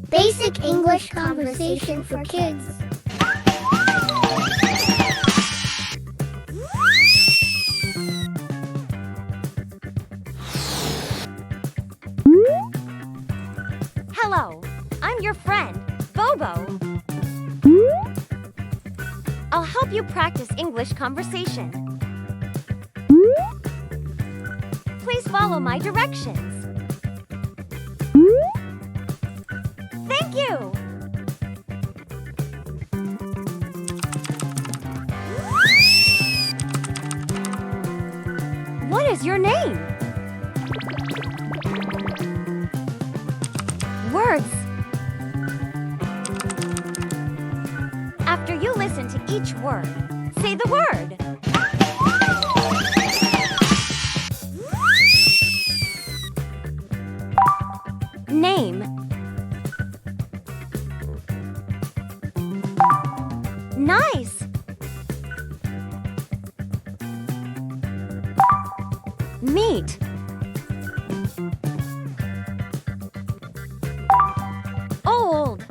Basic English conversation for kids. Hello, I'm your friend, Bobo. I'll help you practice English conversation. Please follow my directions. Thank you! What is your name? Words. After you listen to each word, say the word. Name. Nice. Meet. Old.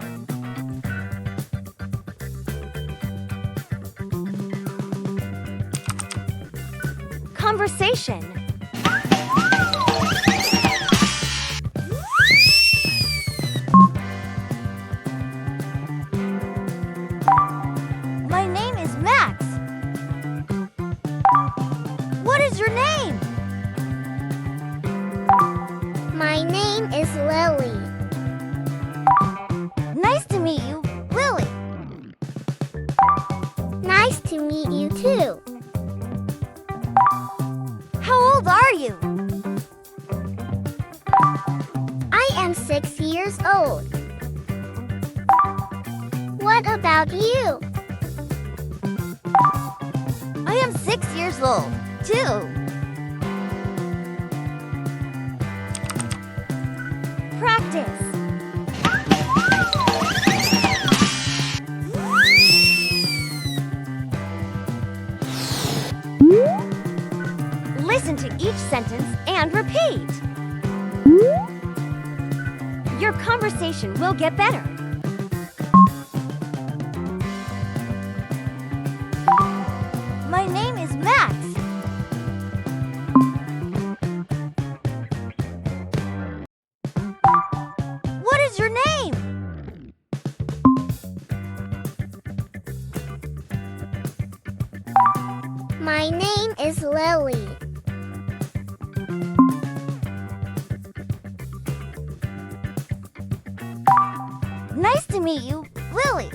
Conversation. My name is Max. What is your name? My name is Lily. Nice to meet you, Lily. Nice to meet you too. How old are you? I am 6 years old. What about you? I am 6 years old, too. Practice. Listen to each sentence and repeat. Your conversation will get better. My name is Max. What is your name? My name is Lily. Nice to meet you, Lily.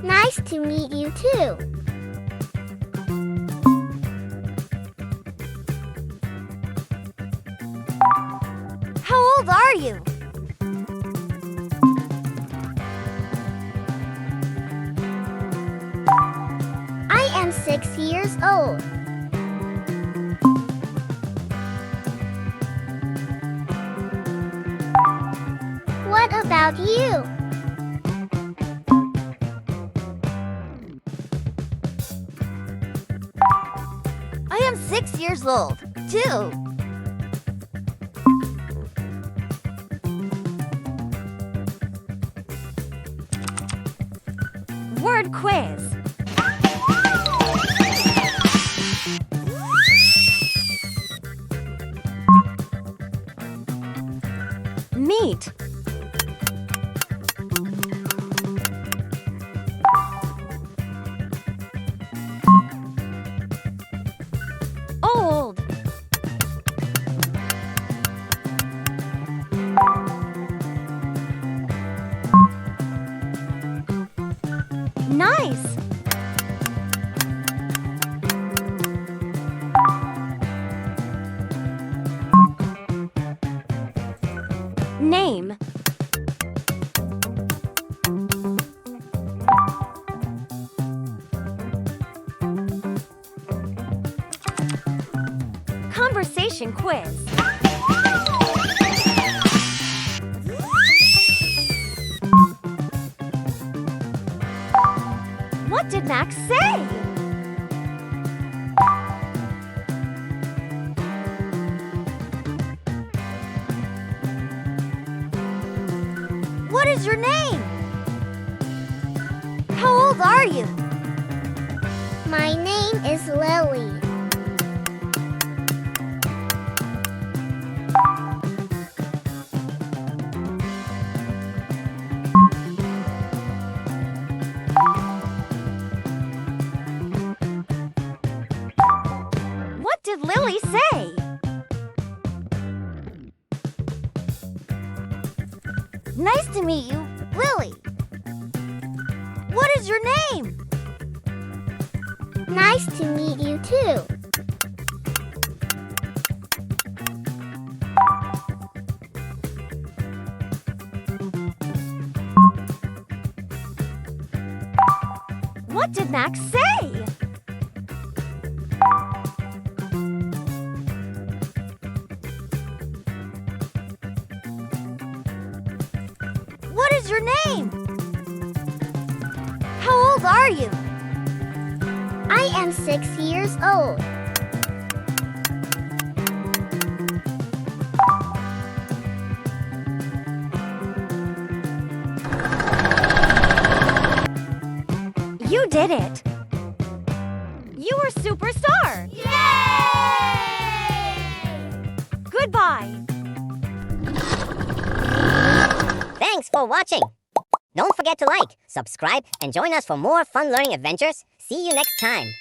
Nice to meet you too. How old are you? I am 6 years old. What about you? I am 6 years old, too. Word quiz. Meet. Old. Nice. Name. Conversation quiz. What did Max say? is your name? How old are you? My name is Lily. What did Lily say? Nice to meet you, Lily. What is your name? Nice to meet you too. What did Max say? What is your name? How old are you? I am 6 years old. You did it! You were superstar! Yay! Goodbye! Thanks for watching. Don't forget to like, subscribe, and join us for more fun learning adventures. See you next time.